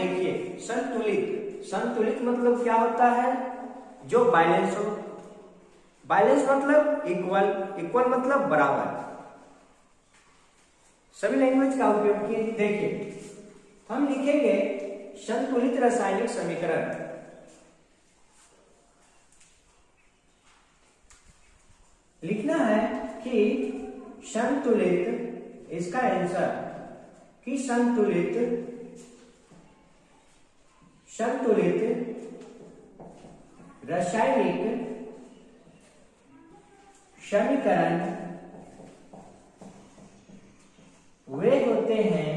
देखिए, संतुलित, संतुलित मतलब क्या होता है? जो बैलेंस हो। बैलेंस मतलब इक्वल, इक्वल मतलब बराबर। सभी लैंग्वेज का उपयोग किए। देखिए, हम लिखेंगे संतुलित रासायनिक समीकरण। लिखना है कि संतुलित, इसका आंसर कि संतुलित रासायनिक समीकरण वे होते हैं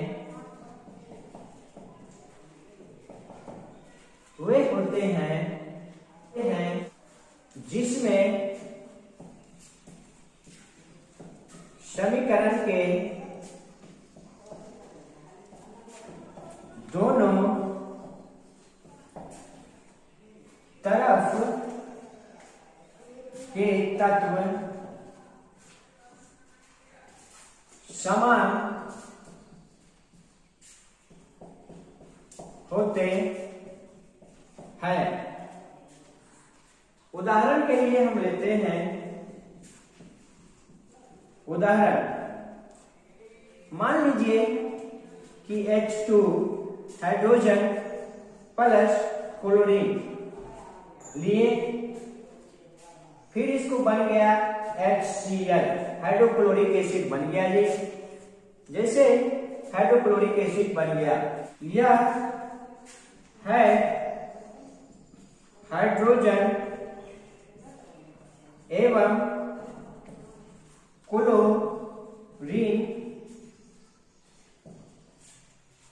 जिसमें समीकरण के दोनों तरफ के तत्व समान होते हैं। उदाहरण के लिए हम लेते हैं, उदाहरण मान लीजिए कि H2 हाइड्रोजन प्लस क्लोरीन लिए, फिर इसको बन गया HCl, हाइड्रोक्लोरिक एसिड बन गया। ये जैसे हाइड्रोक्लोरिक एसिड बन गया, यह है हाइड्रोजन एवं क्लोरीन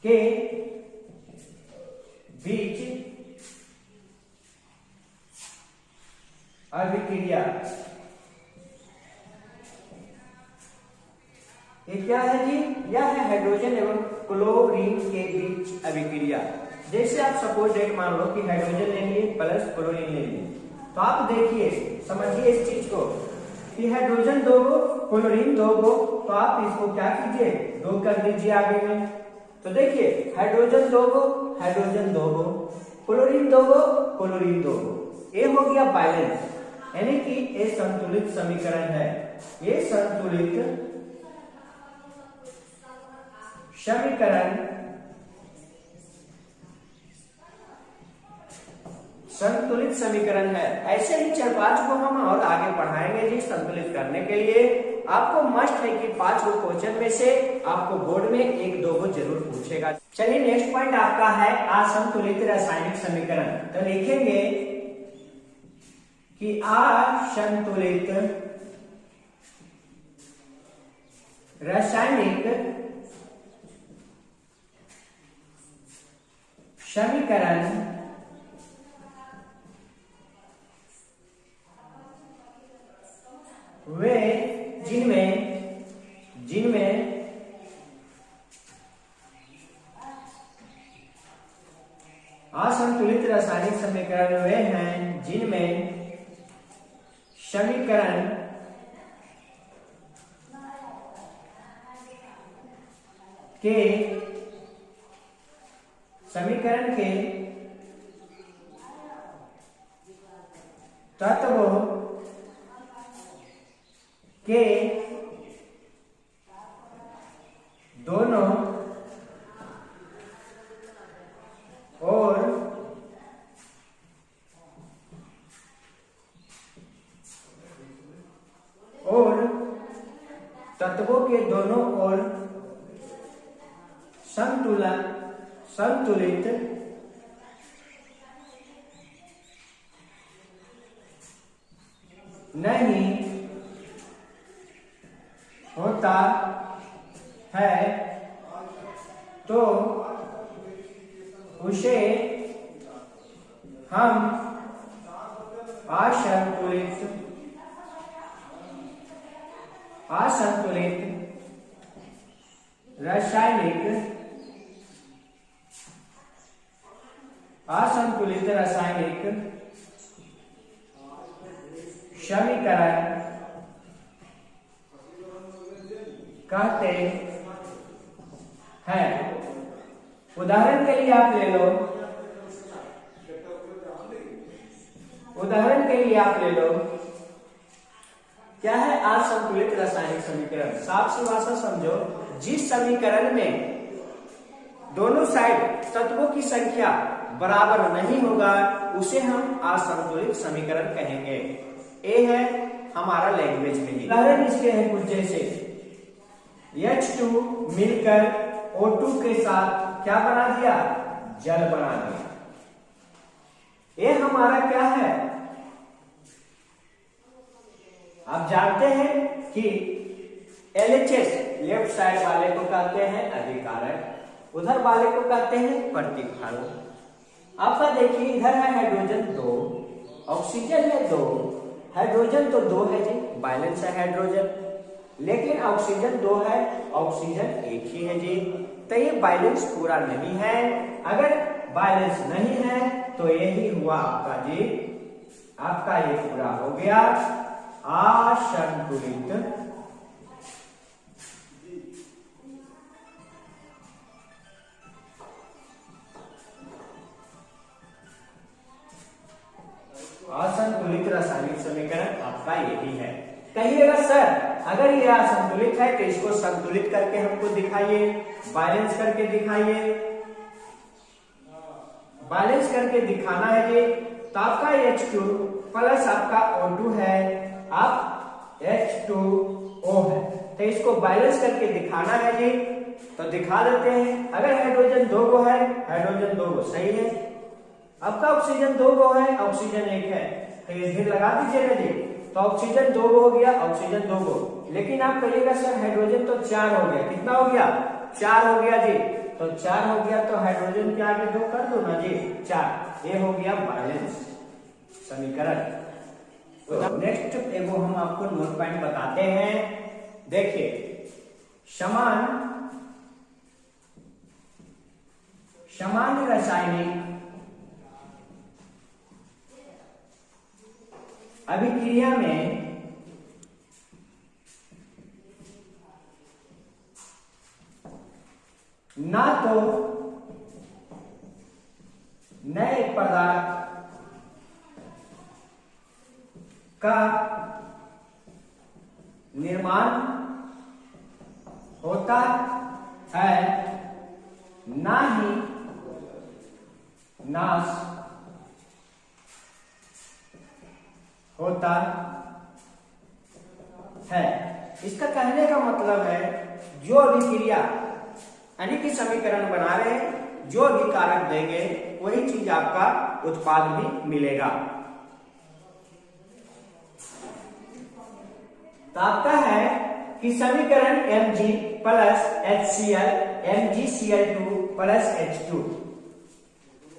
के बीच अभिक्रिया। ये क्या है जी? यह है हाइड्रोजन एवं क्लोरीन के बीच अभिक्रिया। जैसे आप सपोज डेट मान लो कि हाइड्रोजन ले लिए प्लस क्लोरीन ले लिए, तो आप देखिए, समझिए इस चीज को कि हाइड्रोजन 2 गो, क्लोरीन 2 गो, तो आप इसको क्या कीजिए, 2 कर दीजिए आगे में। तो देखिए, हाइड्रोजन 2 गो, हाइड्रोजन 2 गो, क्लोरीन 2 गो, क्लोरीन 2 गो। ये हो गया बैलेंस, यानी कि ये संतुलित समीकरण है। ये संतुलित समीकरण संतुलित समीकरण है। ऐसे ही 4-5 को हम और आगे बढ़ाएंगे जी संतुलित करने के लिए। आपको मस्ट है कि 5 क्वेश्चन में से आपको बोर्ड में 1-2 को जरूर पूछेगा। चलिए, नेक्स्ट पॉइंट आपका है असंतुलित रासायनिक समीकरण। तो लिखेंगे कि असंतुलित रासायनिक समीकरण वे जिनमें असंतुलित रासायनिक समीकरण वे हैं जिनमें समीकरण के तत्वों के दोनों और तत्वों के दोनों ओर संतुलित नहीं होता है तो उसे हम असंतुलित रासायनिक समीकरण कहते हैं। उदाहरण के लिए आप ले लो, उदाहरण के लिए आप ले लो, क्या है असंतुलित रासायनिक समीकरण। साफ सी भाषा समझो, जिस समीकरण में दोनों साइड तत्वों की संख्या बराबर नहीं होगा उसे हम असंतुलित समीकरण कहेंगे। ये है हमारा लैंग्वेज में ही। उदाहरण इसके है कुछ जैसे H2 मिलकर O2 के साथ क्या बना दिया, जल बना दिया। ये हमारा क्या है, आप जानते हैं कि LHS लेफ्ट साइड वाले को कहते हैं अभिकारक, उधर वाले को कहते हैं प्रतिकारक। आपका देखिए इधर है हाइड्रोजन 2, ऑक्सीजन है 2, हाइड्रोजन तो 2 है जी, बैलेंस है हाइड्रोजन, लेकिन ऑक्सीजन 2 है, ऑक्सीजन 1 ही है जी, तो ये बैलेंस पूरा नहीं है। अगर बैलेंस नहीं है तो यही हुआ आपका जी, आपका ये पूरा हो गया असंतुलित असंतुलित रासायनिक समीकरण आपका यही है। कहिएगा सर अगर ये असंतुलित है तो इसको संतुलित करके हमको दिखाइए, बैलेंस करके दिखाइए। बैलेंस करके दिखाना है जी, तो आपका H2 प्लस आपका O2 है, आप H2O है, तो इसको बैलेंस करके दिखाना है जी, तो दिखा देते हैं। अगर हाइड्रोजन 2 गो है, हाइड्रोजन 2 गो सही है, आपका ऑक्सीजन 2 गो है, ऑक्सीजन 1 है, तो ये ढेर लगा दीजिएगा जी, तो ऑक्सीजन 2 गो हो गया, ऑक्सीजन 2 गो। लेकिन आप कहिएगा सर हाइड्रोजन तो 4 हो गया, कितना हो गया, 4 हो गया जी, तो 4 हो गया तो हाइड्रोजन के आगे 2 कर दो ना जी, 4, ये हो गया बैलेंस समीकरण। तो नेक्स्ट एगो हम आपको नोट पॉइंट बताते हैं। देखिए समान रासायनिक अभिक्रिया में ना तो नए पदार्थ का निर्माण होता है, ना ही नाश होता है। इसका कहने का मतलब है जो अभिक्रिया यानी कि समीकरण बना रहे हैं, जो भी कारक देंगे वही चीज आपका उत्पाद भी मिलेगा। तो आपका है कि समीकरण Mg plus HCl MgCl2 plus H2,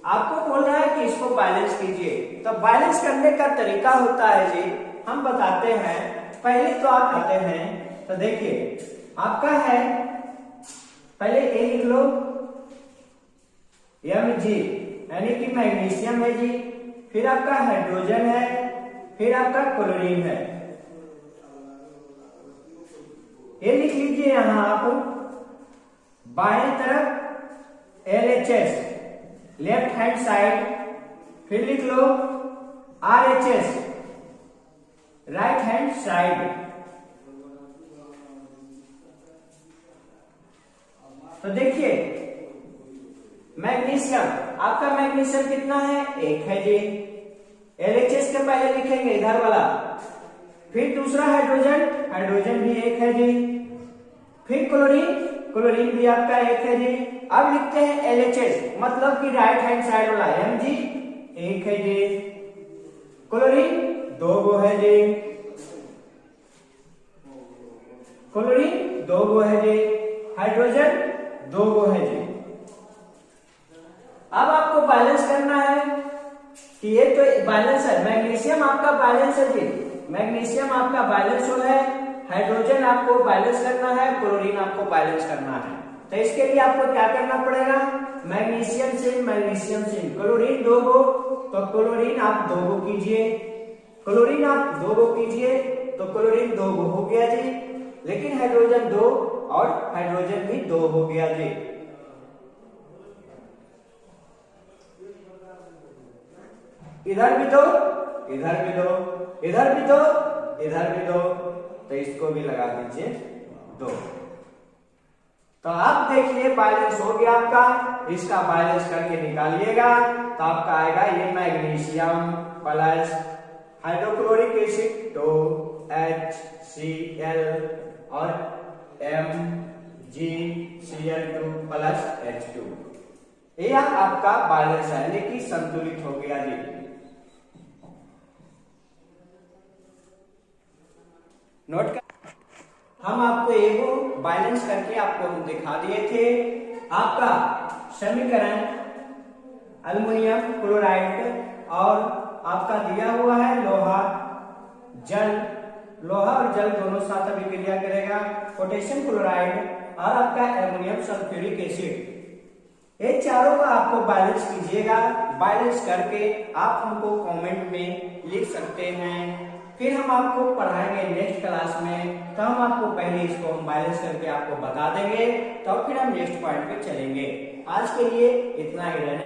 आपको बोल रहा है कि इसको बैलेंस कीजिए। तो बैलेंस करने का तरीका होता है जी, हम बताते हैं। पहले तो आप आते हैं, तो देखिए आपका है, पहले ए लिख लो Mg यानी कि मैग्नीशियम है जी, फिर आपका हाइड्रोजन है, फिर आपका क्लोरीन है, ये लिख लीजिए यहां आप। बाएं तरफ LHS लेफ्ट हैंड साइड, फिर लिख लो RHS राइट हैंड साइड। तो देखिए मैग्नीशियम, आपका मैग्नीशियम कितना है, 1 है जी, LHS के पहले लिखेंगे इधर वाला, फिर दूसरा हाइड्रोजन भी 1 है जी, फिर क्लोरीन भी आपका 1 है जी। अब लिखते हैं LHS मतलब कि राइट हैंड साइड वाला Mg 1 है जी, क्लोरीन 2 गो है जी, क्लोरीन 2 गो है जी, हाइड्रोजन 2 गो है जी। अब आपको बैलेंस करना है कि ये तो बैलेंस है, मैग्नीशियम आपका बैलेंस है जी, मैग्नीशियम आपका बैलेंस हो है, हाइड्रोजन आपको बैलेंस करना है, क्लोरीन आपको बैलेंस करना है। तो इसके लिए आपको क्या करना पड़ेगा, मैग्नीशियम से क्लोरीन 2 गो, तो क्लोरीन आप 2 गो कीजिए, क्लोरीन आप 2 गो कीजिए, तो क्लोरीन 2 गो हो गया जी, लेकिन हाइड्रोजन 2 और हाइड्रोजन भी 2 हो गया जी। इधर भी दो, इधर भी दो, इधर भी दो, इधर भी दो, तो इसको भी लगा दीजिए 2। तो आप देखिए बैलेंस हो गया आपका। इसका बैलेंस करके निकालिएगा तो आपका आएगा ये magnesium plus hydrochloric acid 2HCl और MgCl2 प्लस H2। यह आपका बैलेंस है, लेकिन संतुलित हो गया जी। नोट कर, हम आपको एगो बैलेंस करके आपको हम दिखा दिए थे। आपका समीकरण अल्युमिनियम क्लोराइड और आपका दिया हुआ है लोहा जल, लोहा और जल दोनों साथ अभिक्रिया करेगा, पोटेशियम क्लोराइड और आपका एल्युमिनियम सल्फ्यूरिक एसिड। ये चारों का आपको बैलेंस कीजिएगा। बैलेंस करके आप हमको कमेंट में लिख सकते हैं। फिर हम आपको पढ़ाएंगे नेक्स्ट क्लास में, तो हम आपको पहले इसको हम बैलेंस करके आपको बता देंगे, तो फिर हम नेक्स्ट पॉइंट पे चलेंगे। आज के लिए इतना ही रहने